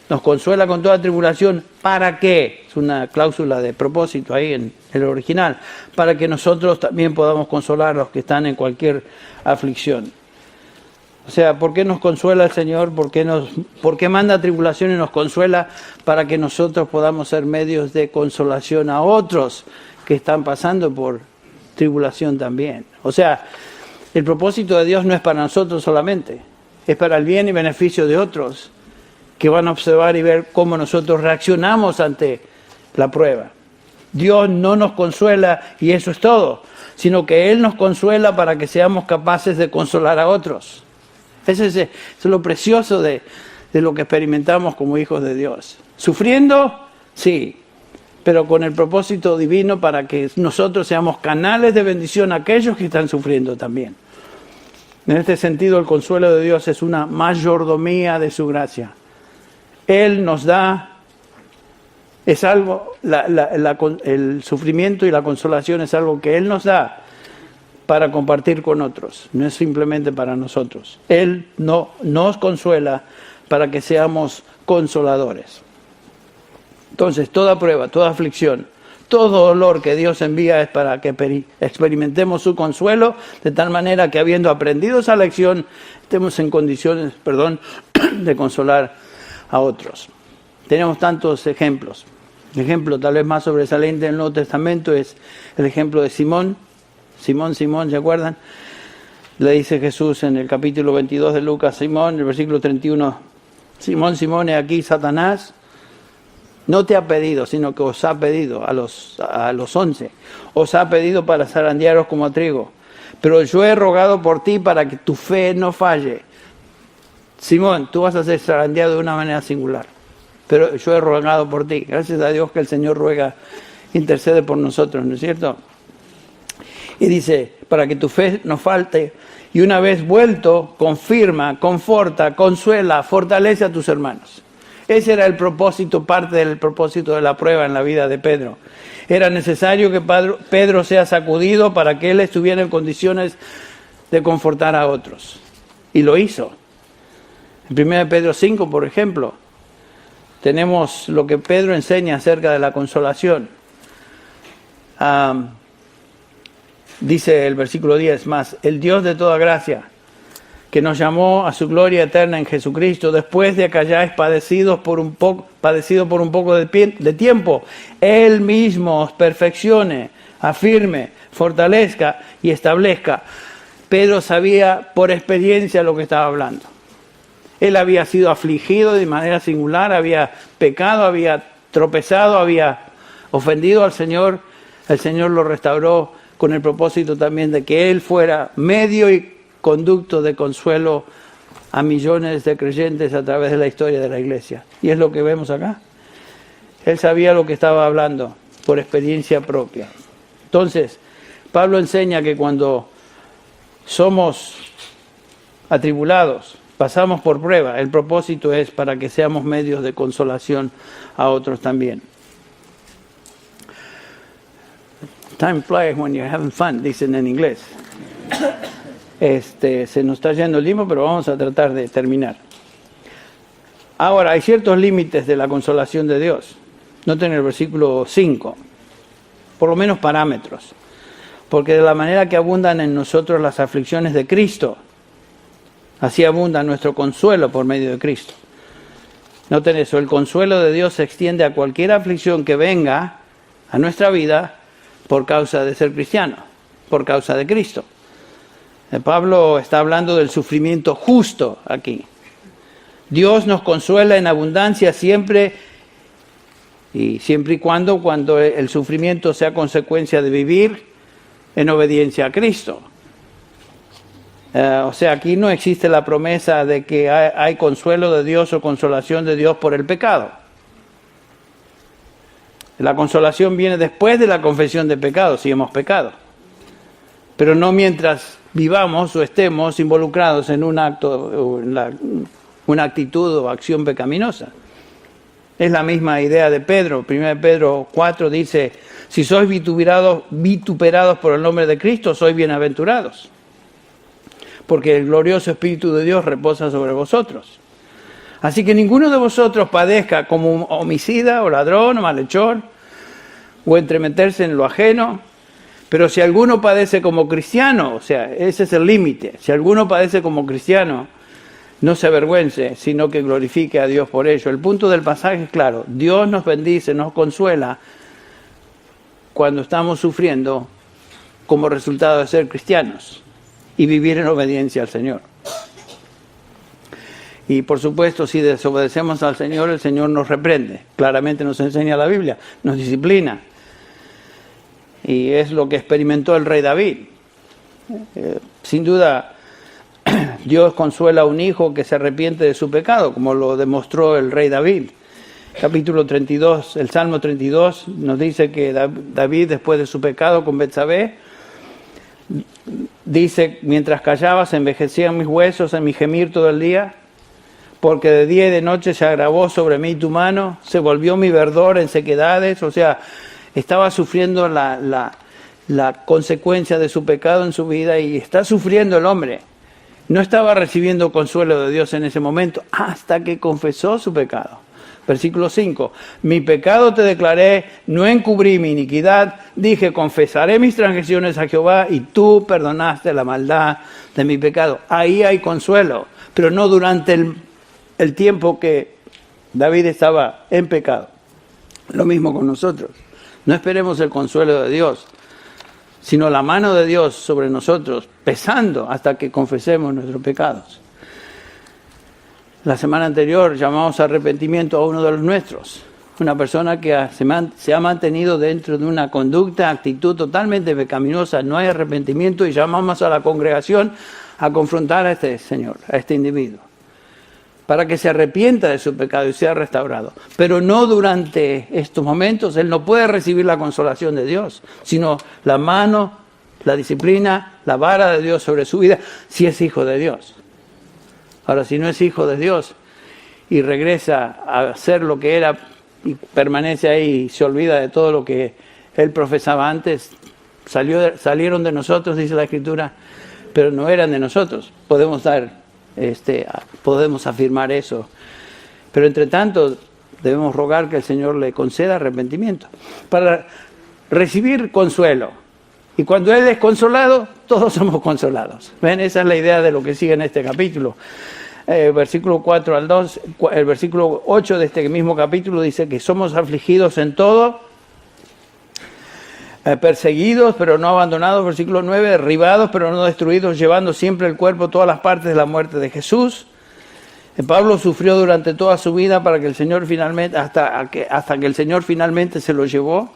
Nos consuela con toda tribulación. ¿Para qué? Es una cláusula de propósito ahí en el original. Para que nosotros también podamos consolar a los que están en cualquier aflicción. O sea, ¿por qué nos consuela el Señor? ¿Por qué manda tribulación y nos consuela? Para que nosotros podamos ser medios de consolación a otros que están pasando por tribulación también. O sea, el propósito de Dios no es para nosotros solamente, es para el bien y beneficio de otros que van a observar y ver cómo nosotros reaccionamos ante la prueba. Dios no nos consuela y eso es todo, sino que Él nos consuela para que seamos capaces de consolar a otros. Eso es lo precioso de lo que experimentamos como hijos de Dios. ¿Sufriendo? Sí, pero con el propósito divino para que nosotros seamos canales de bendición a aquellos que están sufriendo también. En este sentido, el consuelo de Dios es una mayordomía de su gracia. Él nos da, es algo, el sufrimiento y la consolación es algo que Él nos da para compartir con otros, no es simplemente para nosotros. Él nos consuela para que seamos consoladores. Entonces, toda prueba, toda aflicción, todo dolor que Dios envía es para que experimentemos su consuelo, de tal manera que habiendo aprendido esa lección, estemos en condiciones, de consolar a otros. Tenemos tantos ejemplos. El ejemplo tal vez más sobresaliente en el Nuevo Testamento es el ejemplo de Simón. Simón, ¿se acuerdan? Le dice Jesús en el capítulo 22 de Lucas, Simón, el versículo 31, Simón, Simón, he aquí Satanás no te ha pedido, sino que os ha pedido a los 11, os ha pedido para zarandearos como a trigo, pero yo he rogado por ti para que tu fe no falle. Simón, tú vas a ser zarandeado de una manera singular, pero yo he rogado por ti. Gracias a Dios que el Señor intercede por nosotros, ¿no es cierto? Y dice, para que tu fe no falte, y una vez vuelto, confirma, conforta, consuela, fortalece a tus hermanos. Ese era el propósito, parte del propósito de la prueba en la vida de Pedro. Era necesario que Pedro sea sacudido para que él estuviera en condiciones de confortar a otros. Y lo hizo. En 1 Pedro 5, por ejemplo, tenemos lo que Pedro enseña acerca de la consolación. Dice el versículo 10 más, el Dios de toda gracia, que nos llamó a su gloria eterna en Jesucristo, después de que hayáis padecido por un poco de tiempo, Él mismo os perfeccione, afirme, fortalezca y establezca. Pedro sabía por experiencia lo que estaba hablando. Él había sido afligido de manera singular, había pecado, había tropezado, había ofendido al Señor. El Señor lo restauró con el propósito también de que Él fuera medio y conducto de consuelo a millones de creyentes a través de la historia de la iglesia. Y es lo que vemos acá. Él sabía lo que estaba hablando por experiencia propia. Entonces, Pablo enseña que cuando somos atribulados, pasamos por prueba, el propósito es para que seamos medios de consolación a otros también. Time flies when you're having fun, dicen en inglés. Se nos está yendo el tiempo, pero vamos a tratar de terminar. Ahora, hay ciertos límites de la consolación de Dios. Noten el versículo 5, por lo menos parámetros. Porque de la manera que abundan en nosotros las aflicciones de Cristo, así abunda nuestro consuelo por medio de Cristo. Noten eso, el consuelo de Dios se extiende a cualquier aflicción que venga a nuestra vida por causa de ser cristiano, por causa de Cristo. Pablo está hablando del sufrimiento justo aquí. Dios nos consuela en abundancia siempre y cuando el sufrimiento sea consecuencia de vivir en obediencia a Cristo. O sea, aquí no existe la promesa de que hay consuelo de Dios o consolación de Dios por el pecado. La consolación viene después de la confesión de pecado, si hemos pecado. Pero no mientras vivamos o estemos involucrados en un acto, una actitud o acción pecaminosa. Es la misma idea de Pedro. 1 Pedro 4 dice, si sois vituperados por el nombre de Cristo, sois bienaventurados. Porque el glorioso Espíritu de Dios reposa sobre vosotros. Así que ninguno de vosotros padezca como un homicida o ladrón o malhechor o entremeterse en lo ajeno. Pero si alguno padece como cristiano, o sea, ese es el límite. Si alguno padece como cristiano, no se avergüence, sino que glorifique a Dios por ello. El punto del pasaje es claro. Dios nos bendice, nos consuela cuando estamos sufriendo como resultado de ser cristianos y vivir en obediencia al Señor. Y por supuesto, si desobedecemos al Señor, el Señor nos reprende. Claramente nos enseña la Biblia, nos disciplina. Y es lo que experimentó el rey David. Sin duda, Dios consuela a un hijo que se arrepiente de su pecado, como lo demostró el rey David. Capítulo 32, el Salmo 32 nos dice que David, después de su pecado con Betsabé, dice, mientras callaba se envejecían mis huesos en mi gemir todo el día, porque de día y de noche se agravó sobre mí tu mano, se volvió mi verdor en sequedades. O sea, estaba sufriendo la consecuencia de su pecado en su vida y está sufriendo el hombre. No estaba recibiendo consuelo de Dios en ese momento hasta que confesó su pecado. Versículo 5. Mi pecado te declaré, no encubrí mi iniquidad. Dije, confesaré mis transgresiones a Jehová y tú perdonaste la maldad de mi pecado. Ahí hay consuelo, pero no durante el tiempo que David estaba en pecado. Lo mismo con nosotros. No esperemos el consuelo de Dios, sino la mano de Dios sobre nosotros, pesando hasta que confesemos nuestros pecados. La semana anterior llamamos arrepentimiento a uno de los nuestros, una persona que se ha mantenido dentro de una conducta, actitud totalmente pecaminosa, no hay arrepentimiento y llamamos a la congregación a confrontar a este señor, a este individuo, para que se arrepienta de su pecado y sea restaurado. Pero no durante estos momentos, él no puede recibir la consolación de Dios, sino la mano, la disciplina, la vara de Dios sobre su vida, si es hijo de Dios. Ahora, si no es hijo de Dios y regresa a ser lo que era y permanece ahí y se olvida de todo lo que él profesaba antes, salieron de nosotros, dice la Escritura, pero no eran de nosotros. Podemos afirmar eso. Pero entre tanto, debemos rogar que el Señor le conceda arrepentimiento para recibir consuelo. Y cuando Él es consolado, todos somos consolados. ¿Ven? Esa es la idea de lo que sigue en este capítulo. Versículo 4 al 2, el versículo 8 de este mismo capítulo dice que somos afligidos en todo, perseguidos pero no abandonados. Versículo 9, derribados pero no destruidos, llevando siempre el cuerpo todas las partes de la muerte de Jesús. Pablo sufrió durante toda su vida para que el Señor finalmente, hasta que el Señor finalmente se lo llevó.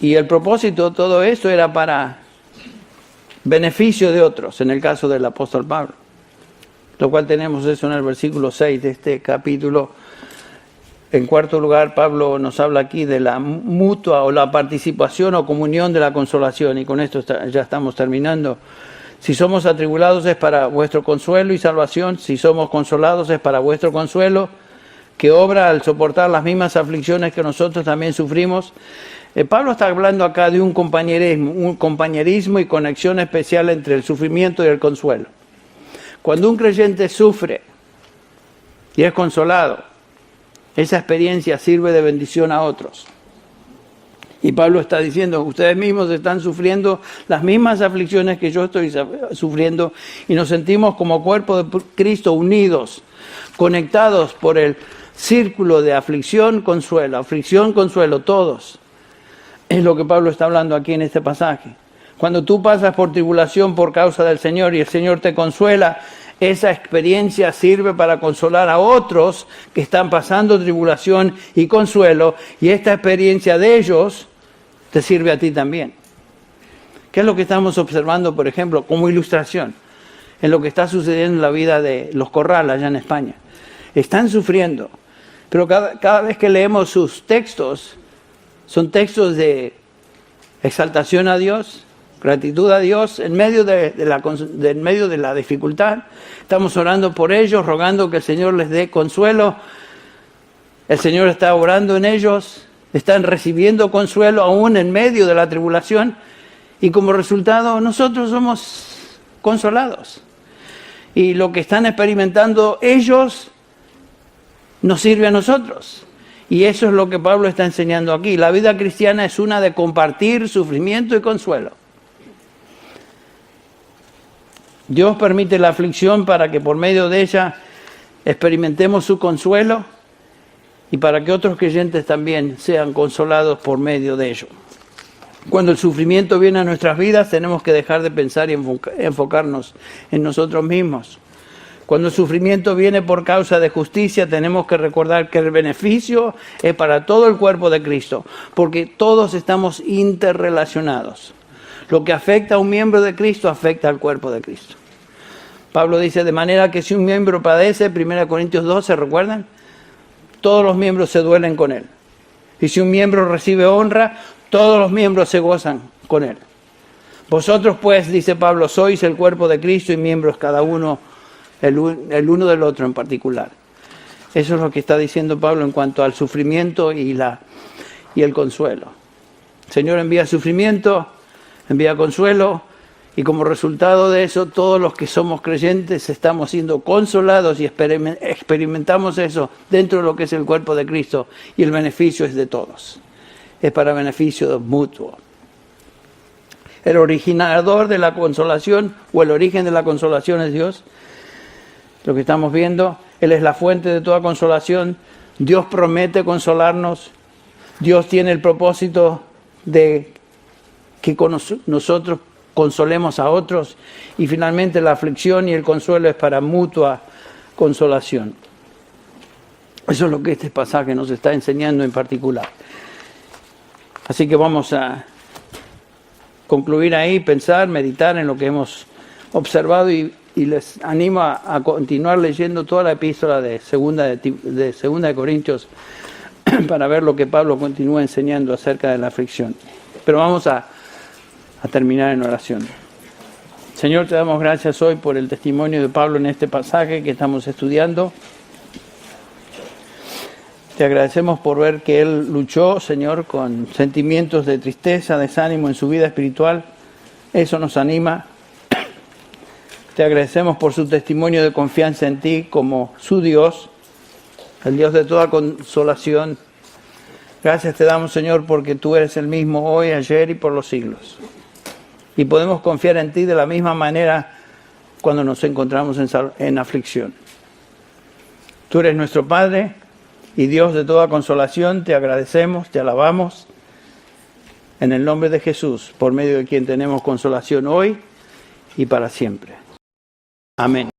Y el propósito de todo esto era para beneficio de otros, en el caso del apóstol Pablo. Lo cual tenemos eso en el versículo 6 de este capítulo. En cuarto lugar, Pablo nos habla aquí de la mutua o la participación o comunión de la consolación, y con esto ya estamos terminando. Si somos atribulados es para vuestro consuelo y salvación, si somos consolados es para vuestro consuelo, que obra al soportar las mismas aflicciones que nosotros también sufrimos. Pablo está hablando acá de un compañerismo y conexión especial entre el sufrimiento y el consuelo. Cuando un creyente sufre y es consolado, esa experiencia sirve de bendición a otros. Y Pablo está diciendo, ustedes mismos están sufriendo las mismas aflicciones que yo estoy sufriendo, y nos sentimos como cuerpo de Cristo unidos, conectados por el círculo de aflicción, consuelo, todos. Es lo que Pablo está hablando aquí en este pasaje. Cuando tú pasas por tribulación por causa del Señor y el Señor te consuela, esa experiencia sirve para consolar a otros que están pasando tribulación y consuelo, y esta experiencia de ellos te sirve a ti también. ¿Qué es lo que estamos observando, por ejemplo, como ilustración en lo que está sucediendo en la vida de los Corral allá en España? Están sufriendo, pero cada vez que leemos sus textos, son textos de exaltación a Dios, gratitud a Dios en medio de la dificultad. Estamos orando por ellos, rogando que el Señor les dé consuelo. El Señor está orando en ellos, están recibiendo consuelo aún en medio de la tribulación, y como resultado nosotros somos consolados. Y lo que están experimentando ellos nos sirve a nosotros. Y eso es lo que Pablo está enseñando aquí. La vida cristiana es una de compartir sufrimiento y consuelo. Dios permite la aflicción para que por medio de ella experimentemos su consuelo y para que otros creyentes también sean consolados por medio de ello. Cuando el sufrimiento viene a nuestras vidas, tenemos que dejar de pensar y enfocarnos en nosotros mismos. Cuando el sufrimiento viene por causa de justicia, tenemos que recordar que el beneficio es para todo el cuerpo de Cristo, porque todos estamos interrelacionados. Lo que afecta a un miembro de Cristo afecta al cuerpo de Cristo. Pablo dice, de manera que si un miembro padece, 1 Corintios 12, ¿recuerdan? Todos los miembros se duelen con él. Y si un miembro recibe honra, todos los miembros se gozan con él. Vosotros pues, dice Pablo, sois el cuerpo de Cristo y miembros cada uno, el uno del otro en particular. Eso es lo que está diciendo Pablo en cuanto al sufrimiento y el consuelo. El Señor envía sufrimiento, envía consuelo, y como resultado de eso, todos los que somos creyentes estamos siendo consolados y experimentamos eso dentro de lo que es el cuerpo de Cristo, y el beneficio es de todos. Es para beneficio mutuo. El originador de la consolación, o el origen de la consolación, es Dios. Lo que estamos viendo, Él es la fuente de toda consolación. Dios promete consolarnos. Dios tiene el propósito de que nosotros consolemos a otros, y finalmente la aflicción y el consuelo es para mutua consolación. Eso es lo que este pasaje nos está enseñando en particular. Así que vamos a concluir ahí, pensar, meditar en lo que hemos observado, y les animo a continuar leyendo toda la epístola de segunda de Corintios para ver lo que Pablo continúa enseñando acerca de la aflicción. Pero vamos a terminar en oración. Señor, te damos gracias hoy por el testimonio de Pablo en este pasaje que estamos estudiando. Te agradecemos por ver que él luchó, Señor, con sentimientos de tristeza, desánimo en su vida espiritual. Eso nos anima. Te agradecemos por su testimonio de confianza en ti como su Dios, el Dios de toda consolación. Gracias te damos, Señor, porque tú eres el mismo hoy, ayer y por los siglos. Y podemos confiar en ti de la misma manera cuando nos encontramos en aflicción. Tú eres nuestro Padre y Dios de toda consolación. Te agradecemos, te alabamos. En el nombre de Jesús, por medio de quien tenemos consolación hoy y para siempre. Amén.